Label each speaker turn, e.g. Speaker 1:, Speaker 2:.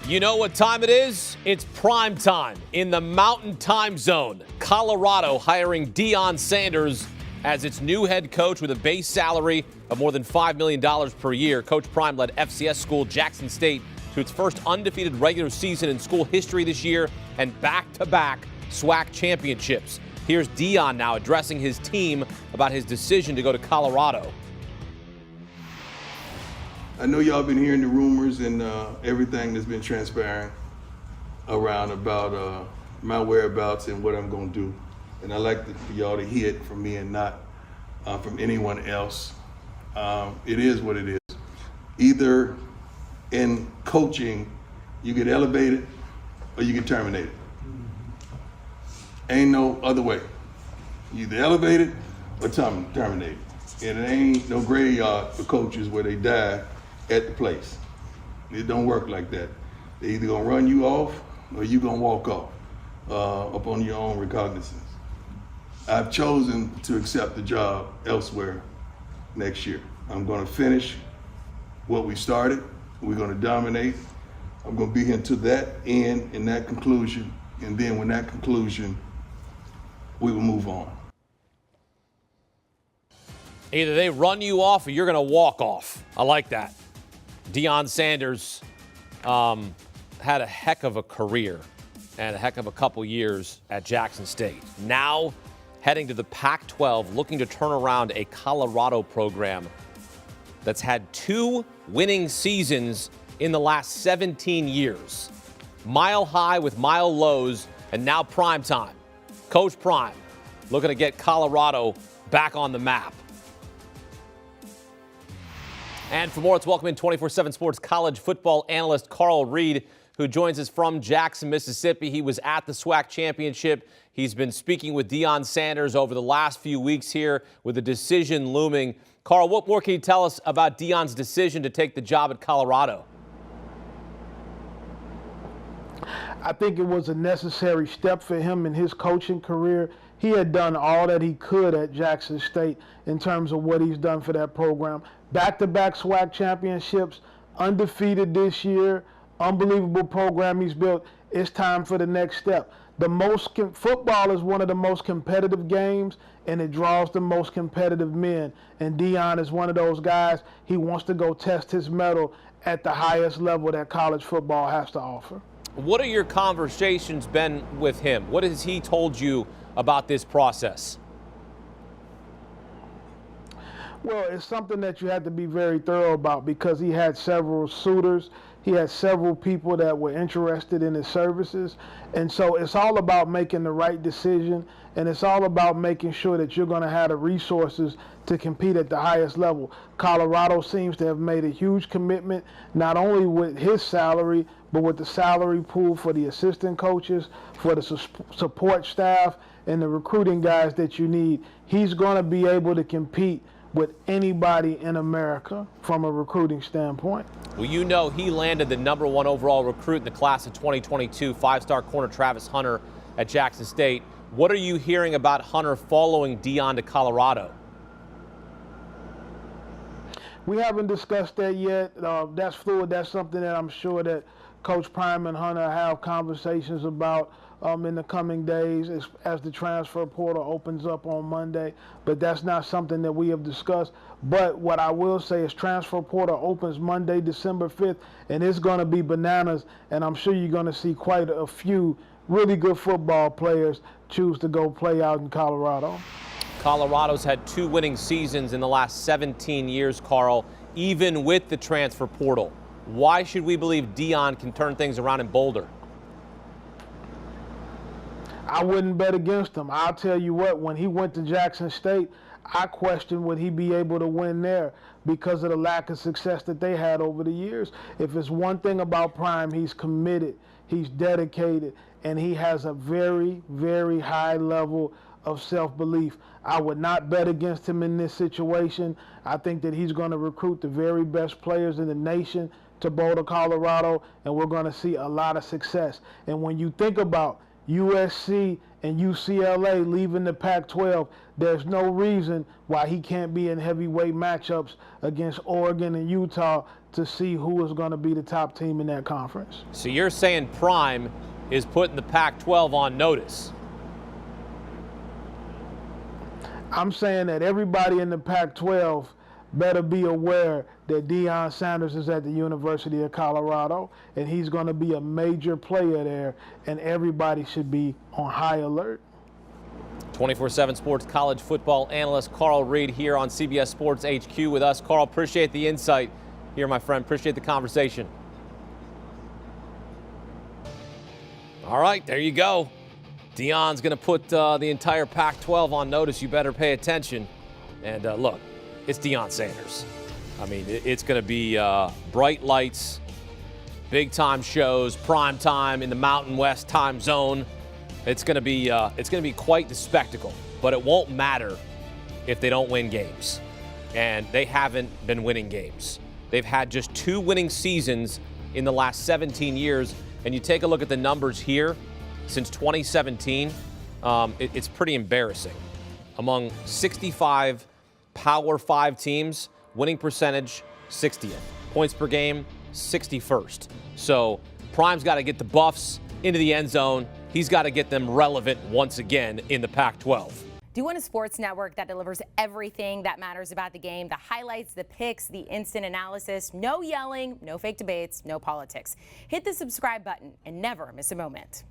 Speaker 1: You know what time it is? It's prime time in the Mountain Time Zone. Colorado hiring Deion Sanders as its new head coach with a base salary of more than $5 million per year. Coach Prime led FCS school Jackson State to its first undefeated regular season in school history this year and back-to-back SWAC championships. Here's Deion now addressing his team about his decision to go to Colorado.
Speaker 2: I know y'all been hearing the rumors and everything that's been transpiring around about my whereabouts and what I'm going to do. And I like for y'all to hear it from me and not from anyone else. It is what it is. Either in coaching, you get elevated or you get terminated. Ain't no other way. You either elevated or terminated. And it ain't no graveyard for coaches where they die at the place. It don't work like that. They either gonna run you off or you gonna walk off upon your own recognizance. I've chosen to accept the job elsewhere next year. I'm gonna finish what we started. We're gonna dominate. I'm gonna be here to that end and that conclusion. And then when that conclusion, we will move on.
Speaker 1: Either they run you off or you're going to walk off. I like that. Deion Sanders had a heck of a career and a heck of a couple years at Jackson State. Now heading to the Pac-12, looking to turn around a Colorado program that's had 2 winning seasons in the last 17 years. Mile high with mile lows, and now prime time. Coach Prime looking to get Colorado back on the map. And for more, let's welcome in 24/7 Sports college football analyst Carl Reed, who joins us from Jackson, Mississippi. He was at the SWAC championship. He's been speaking with Deion Sanders over the last few weeks here with the decision looming. Carl, what more can you tell us about Deion's decision to take the job at Colorado?
Speaker 3: I think it was a necessary step for him in his coaching career. He had done all that he could at Jackson State in terms of what he's done for that program. Back-to-back SWAC championships, undefeated this year, unbelievable program he's built. It's time for the next step. Football is one of the most competitive games, and it draws the most competitive men. And Deion is one of those guys. He wants to go test his mettle at the highest level that college football has to offer.
Speaker 1: What are your conversations been with him? What has he told you about this process?
Speaker 3: Well, it's something that you have to be very thorough about because he had several suitors. He had several people that were interested in his services. And so it's all about making the right decision, and it's all about making sure that you're going to have the resources to compete at the highest level. Colorado seems to have made a huge commitment, not only with his salary, but with the salary pool for the assistant coaches, for the support staff, and the recruiting guys that you need. He's going to be able to compete with anybody in America from a recruiting standpoint.
Speaker 1: Well, you know he landed the #1 overall recruit in the class of 2022, 5-star corner Travis Hunter at Jackson State. What are you hearing about Hunter following Deion to Colorado?
Speaker 3: We haven't discussed that yet. That's fluid. That's something that I'm sure that Coach Prime and Hunter have conversations about in the coming days as the transfer portal opens up on Monday. But that's not something that we have discussed. But what I will say is transfer portal opens Monday, December 5th, and it's going to be bananas. And I'm sure you're going to see quite a few really good football players choose to go play out in Colorado.
Speaker 1: Colorado's had 2 winning seasons in the last 17 years, Carl, even with the transfer portal. Why should we believe Deion can turn things around in Boulder?
Speaker 3: I wouldn't bet against him. I'll tell you what, when he went to Jackson State, I questioned would he be able to win there because of the lack of success that they had over the years. If it's one thing about Prime, he's committed, he's dedicated, and he has a very, very high level of self-belief. I would not bet against him in this situation. I think that he's going to recruit the very best players in the nation to Boulder, Colorado, and we're going to see a lot of success. And when you think about USC and UCLA leaving the Pac-12, there's no reason why he can't be in heavyweight matchups against Oregon and Utah to see who is going to be the top team in that conference.
Speaker 1: So you're saying Prime is putting the Pac-12 on notice?
Speaker 3: I'm saying that everybody in the Pac-12 better be aware that Deion Sanders is at the University of Colorado, and he's going to be a major player there, and everybody should be on high alert.
Speaker 1: 24/7 Sports college football analyst Carl Reed here on CBS Sports HQ with us. Carl, appreciate the insight here, my friend. Appreciate the conversation. All right, there you go. Deion's going to put the entire Pac-12 on notice. You better pay attention. And look, it's Deion Sanders. I mean, it's going to be bright lights, big-time shows, prime time in the Mountain West time zone. It's going to be quite the spectacle. But it won't matter if they don't win games. And they haven't been winning games. They've had just 2 winning seasons in the last 17 years. And you take a look at the numbers here since 2017, it's pretty embarrassing. Among 65 Power 5 teams, winning percentage 60th. Points per game, 61st. So Prime's got to get the Buffs into the end zone. He's got to get them relevant once again in the Pac-12.
Speaker 4: Do you want a sports network that delivers everything that matters about the game? The highlights, the picks, the instant analysis, no yelling, no fake debates, no politics. Hit the subscribe button and never miss a moment.